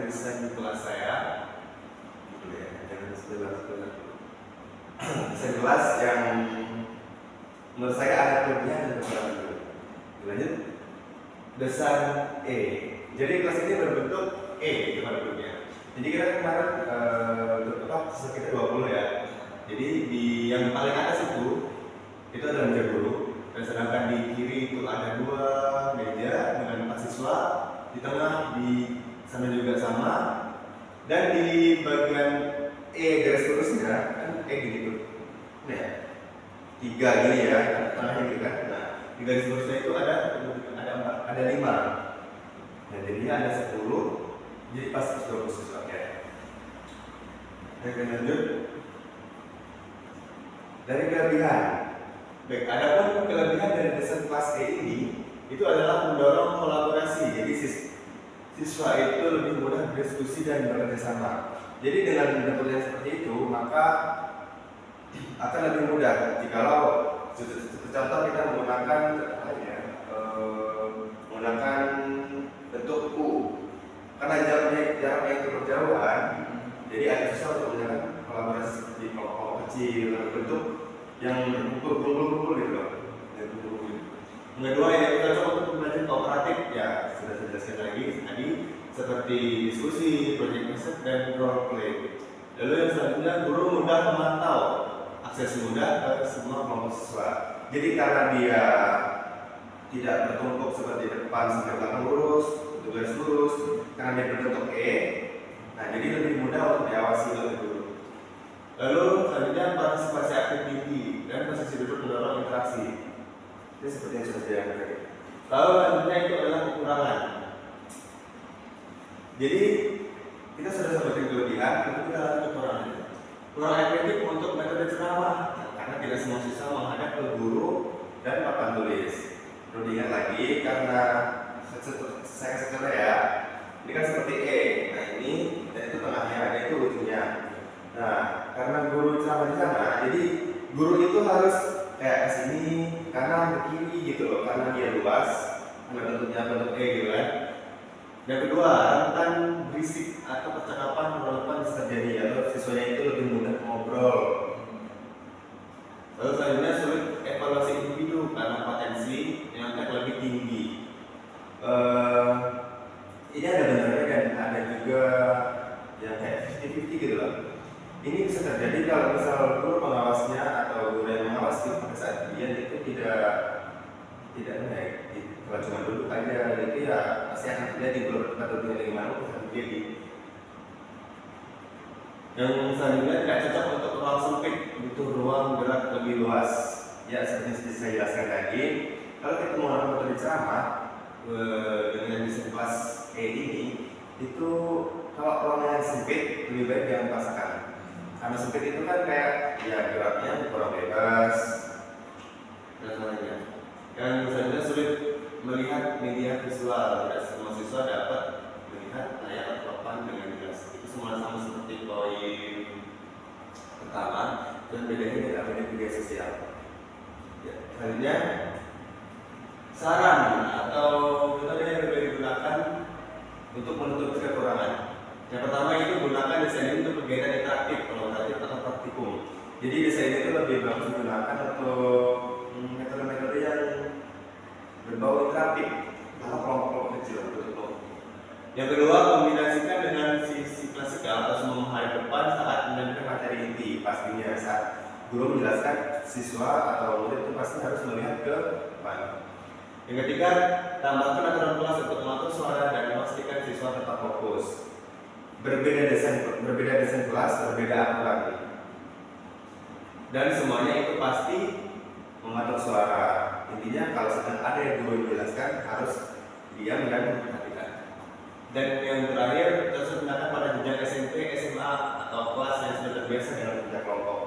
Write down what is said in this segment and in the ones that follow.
desain di kelas saya, gitu ya, jangan sebelah. Desain kelas yang menurut saya ada kelebihan dan kekurangan dulu. Lanjut, desain E. Jadi kelas ini berbentuk E itu bentuknya. Jadi kita kemarin sisa kita 20 ya. Jadi di yang paling atas itu adalah meja guru, dan sedangkan di kiri itu ada 2 meja dengan 4 siswa, di tengah di sana juga sama, dan di bagian E garis lurusnya kan gini tuh, nah 3 gini ya, tengahnya gitu kan. Nah di garis lurusnya itu ada 5, nah jadinya ada 10, jadi pas 20 siswa ya. Lanjut, dari kelebihan. Baik, adapun kelebihan dari desain kelas E ini itu adalah mendorong kolaborasi. Jadi siswa itu lebih mudah berdiskusi dan bekerja sama. Jadi dengan bentuknya seperti itu, maka akan lebih mudah jikalau contoh kita menggunakan bentuk U. Karena jaraknya itu berjauhan, jadi agak susah untuk menggunakan kolaborasi seperti kelompok kecil, bentuk yang berkumpul gitu loh. Yang kedua yang kita coba untuk belajar kooperatif, ya sudah saya jelaskan lagi tadi, seperti diskusi, project riset, dan role play. Lalu yang selanjutnya, guru mudah memantau, akses mudah ke semua kelompok siswa. Jadi karena dia tidak bertumpuk seperti depan sampai belakang lurus, garis lurus, karena dia berbentuk E, nah jadi lebih mudah untuk diawasi oleh guru. Lalu selanjutnya partisipasi aktif tinggi dan posisi duduk mendorong interaksi. Ini seperti yang sudah saya katakan. Lalu selanjutnya itu adalah kekurangan. Jadi kita sudah sebutin kelebihan, itu kita lanjut kekurangan. Kurang efektif untuk metode ceramah, karena tidak semua siswa menghadap ke guru dan papan tulis. Perlu diingat lagi karena saya secara ya, ini kan seperti E. Nah ini dan itu tengahnya, ada itu ujungnya. Nah, karena guru ceramah di sana, jadi guru itu harus kayak ke sini, kanan ke kiri gitu loh, karena dia luas, karena bentuknya bentuk E gitu kan. Yang kedua, rentan berisik atau percakapan relevan bisa terjadi, atau siswanya itu lebih mudah ngobrol. Lalu selanjutnya sulit evaluasi individu karena potensi yang lebih tinggi. Ini ada benarnya dan ada juga yang kayak 50-50 gitu loh. Ini bisa terjadi kalau misal guru pengawasnya atau guru yang mengawasi pada saat ujian itu tidak naik. Kalau cuma duduk aja, itu ya pasti akan terjadi guru atau tidak gimana akan terjadi. Yang selanjutnya tidak cocok untuk ruang sempit, butuh ruang gerak lebih luas. Ya seperti yang saya jelaskan tadi, kalau kita menggunakan metode ceramah dengan desain kelas E ini, itu kalau ruangnya sempit lebih baik jangan dipaksakan. Karena sempit itu kan kayak ya geraknya kurang bebas dan lainnya. Yang selanjutnya sulit melihat media visual, tidak semua siswa dapat melihat layar atau papan dengan jelas. Itu semua sama seperti poin pertama, dan bedanya tidak ada media sosial. Ya, selanjutnya saran atau metode yang lebih digunakan untuk menutupi kekurangan. Yang pertama itu gunakan desain ini untuk kegiatan interaktif, kolaboratif atau praktikum. Jadi desain itu lebih bagus digunakan untuk metode-metode yang berbau interaktif atau kelompok kecil betul. Yang kedua, kombinasikan dengan sisi klasikal atau semua menghadap depan saat mendengarkan materi inti. Pastinya saat guru menjelaskan, siswa atau murid itu pasti harus melihat ke depan. Yang ketiga, tambahkan aturan kelas untuk mengatur suara dan memastikan siswa tetap fokus. Berbeda desain kelas, berbeda aturan. Dan semuanya itu pasti mengatur suara. Intinya kalau sedang ada yang guru menjelaskan harus diam dan memperhatikan. Dan yang terakhir, kita harus menggunakan pada jenjang SMP, SMA atau kelas yang sudah terbiasa dengan kerja kelompok.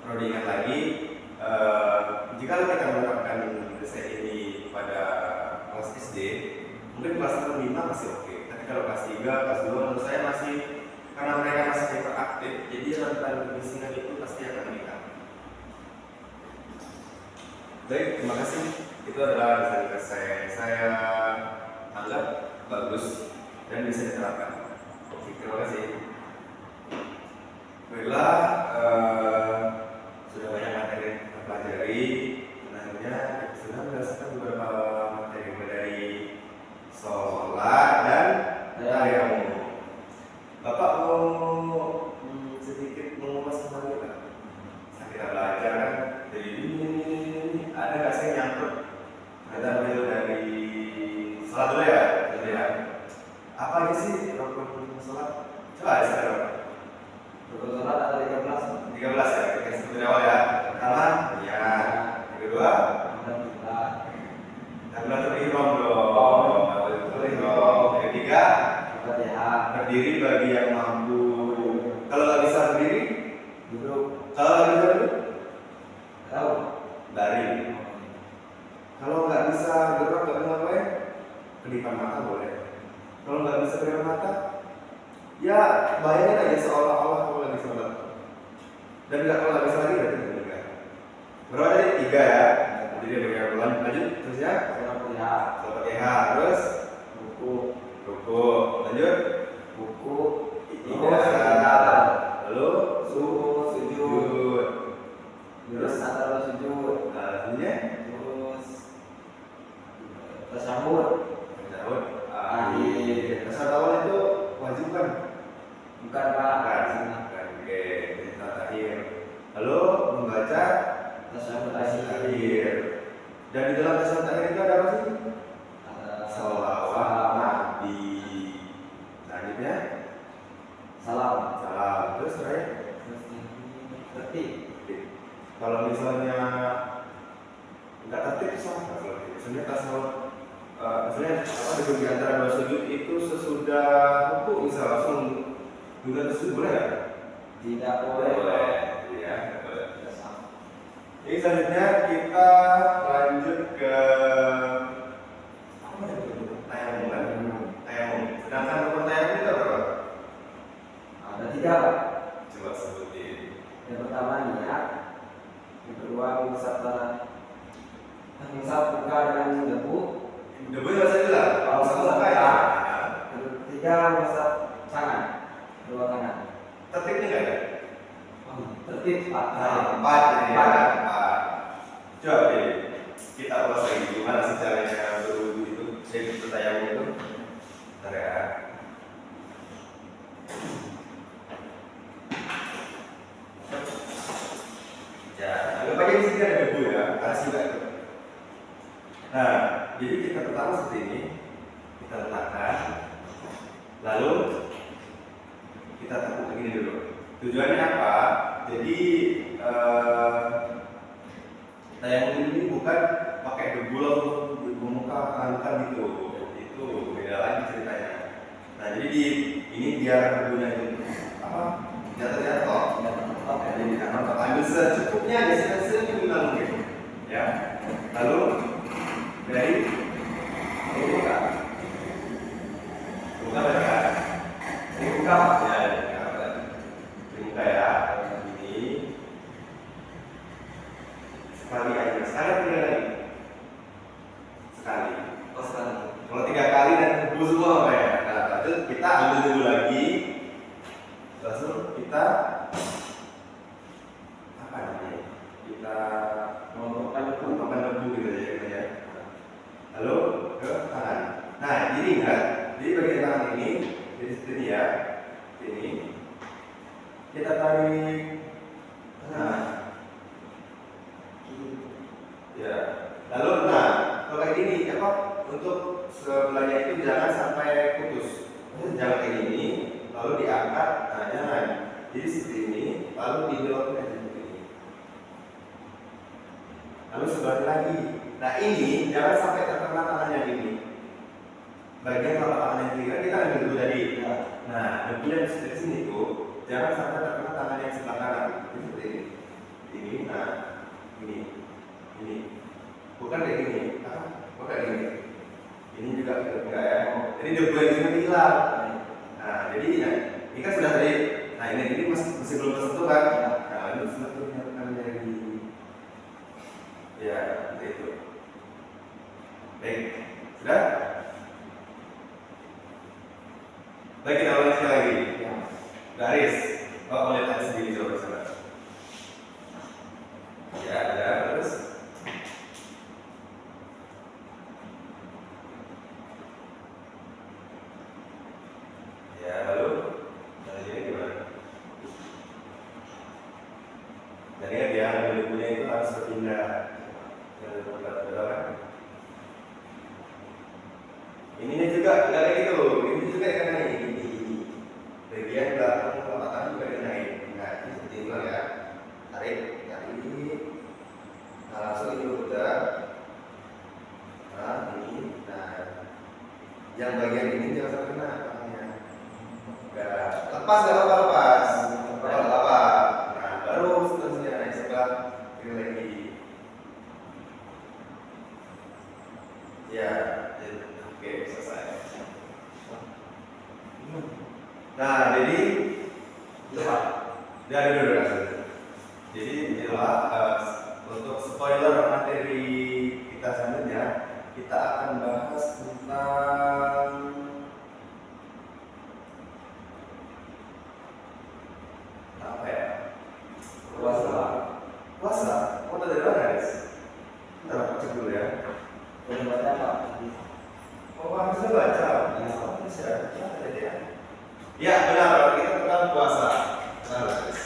Perlu diingat lagi, jika kita menerapkan desain ini pada kelas SD, mungkin kelas 5 masih oke. Tapi kalau kelas 3, kelas 2 menurut saya masih, karena mereka masih hiperaktif, jadi rentan kemiskinan itu pasti akan meningkat. Baik, terima kasih. Itu adalah desain saya anggap bagus dan bisa diterapkan. Terima kasih. Baiklah, sudah banyak materi yang kita pelajari. Sebenarnya kita sudah merasakan beberapa materi mulai dari sholat dan tayamum. Bapak mau sedikit mengupas kembali Pak? Saat kita belajar kan, jadi ini ada nggak sih yang nyangkut? Kita ambil dari sholat dulu ya, jadi ya. Apa aja sih rukun sholat? Coba sekarang. Rukun sholat ada 13. 13 ya, kita sebut awal ya. Pertama, ya. Yang kedua, takbiratul ihram dong. Takbiratul ihram. Yang ketiga, berdiri bagi yang mampu. Kalau nggak bisa berdiri, duduk. kalau nggak bisa duduk, Tahu? baring. Kalau nggak bisa gerak, nggak bisa apa ya, kedipan mata boleh. Kalau nggak bisa kedip mata, ya bayangin aja seolah-olah kamu lagi sholat. Dan kalau nggak bisa lagi berarti tiga. Berapa tadi? 3 ya. Jadi dia lanjut terus ya. Sholat Fatihah, terus ruku, lanjut Buku. lalu Sujud. Terus antara sujud. selanjutnya Terus tasyahud. tasawuf Akhir. tasawuf awal itu wajib kan? Bukan Pak. Bukan. Oke, kita akhir. Lalu membaca Tasyahud akhir. Dan di dalam tasawuf akhir itu ada apa sih? Sholawat Nabi. Selanjutnya salam. terus terakhir. Tertib. Kalau misalnya nggak tertib sama sebenarnya tasawuf misalnya apa di antara dua sujud itu sesudah ruku bisa langsung juga sujud boleh nggak? Tidak boleh. Ya, boleh. Jadi selanjutnya kita lanjut ke apa itu? Tayamum kan? Tayamum. Sedangkan rukun tayamum itu apa? Ada 3 Pak. Coba sebutin. Yang pertama niat. Yang kedua mengusap tanah. Mengusap muka dengan debu. Debu nggak usah bilang. Kalau sama ya. Yang ketiga mengusap tangan. Kedua tangan. Tertibnya nggak ada? Tertib Pak. 4 ini ya. 4. Coba deh. Kita ulas lagi gimana sih caranya berwudu itu, jadi bertayamum itu. Bentar ya. Ya, anggap aja di sini ada debu ya, karena sudah itu. Nah, jadi kita pertama seperti ini, kita letakkan, lalu kita tekuk begini dulu. Tujuannya apa? Jadi tayamum ini bukan pakai debu langsung di muka angkat gitu, itu beda lagi ceritanya. Nah, jadi ini biar debunya itu apa? Jatuh-jatuh. Oke, jadi kita ambil secukupnya, seminimal mungkin, ya. Lalu dari buka berapa? Dibuka. Ya, dibuka ya. Ini sekali aja, sekali tiga lagi. Sekali. Oh, sekali. Kalau 3 kali dan kubu semua apa ya? Nah, itu kita ambil dulu lagi, langsung kita apa namanya? Kita mengumpulkan debu gitu ya. Lalu ke tangan. Nah, jadi enggak. Jadi bagian tangan ini, jadi seperti ini ya. Ini kita tarik. Nah, ya. Lalu kalau kayak gini apa? Untuk sebelahnya itu jangan sampai putus. Jangan kayak gini, lalu diangkat. Nah, jangan. Jadi seperti ini, lalu dibelokkan seperti ini. Lalu sebelah lagi. Nah, ini jangan sampai terkena tangannya ini. Bagian telapak tangan yang kiri kan kita ambil dulu tadi. Nah, debu yang di sini tuh jangan sampai terkena tangan yang sebelah kanan. Ini seperti ini. Ini, nah, ini. Bukan kayak gini. Bukan kayak gini. Ini juga enggak ya. Jadi debu yang di sini hilang. Nah, jadi ya, ini kan sudah tadi. Nah, ini masih belum tersentuh kan? Nah, ini semakin dari ya, seperti itu. Baik, sudah? Baik, kita ulangi sekali lagi. ibunya itu harus berpindah. Ininya juga nggak kayak gitu, ini juga yang naik, ini bagian belakang kelapatan juga yang naik. Nah ini seperti itu ya, tarik, nah langsung ini putar. Nah ini, nah yang bagian ini jangan sampai kena tangannya. Udah, lepas nggak apa lepas, apa? Nah baru seterusnya naik sebelah kiri lagi. Ya, oke selesai. Nah jadi dari dulu langsung. Jadi inilah untuk spoiler materi kita selanjutnya, kita akan bahas tentang apa ya? Puasa. Mau dari mana guys? Kita cek dulu ya. Udah baca apa? Oh harusnya baca. Bisa. Ya benar, kalau kita tentang puasa. Nah, guys.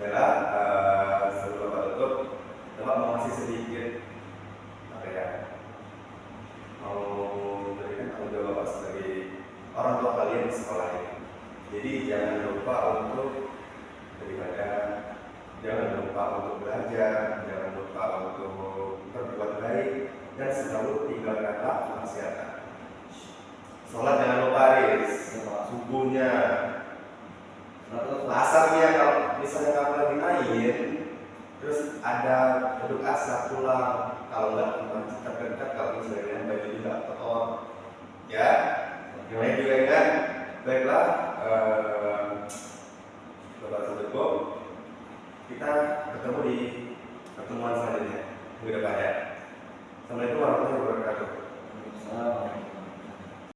Adalah sebelum Bapak tutup, Bapak mau ngasih sedikit apa ya? Mau berikan tanggung jawab Bapak sebagai orang tua kalian di sekolah ini. Jadi jangan lupa untuk beribadah, jangan lupa untuk belajar, jangan lupa untuk berbuat baik, dan selalu tinggalkanlah kemaksiatan. Sholat jangan lupa Riz, subuhnya, asarnya kalau misalnya kamu lagi main, terus ada beduk asar pulang, kalau nggak masjid terdekat, kalau misalnya baju juga kotor, ya, yang juga ingat, baiklah, Bapak Tutup, kita ketemu di pertemuan selanjutnya minggu depan ya. Assalamualaikum warahmatullahi wabarakatuh.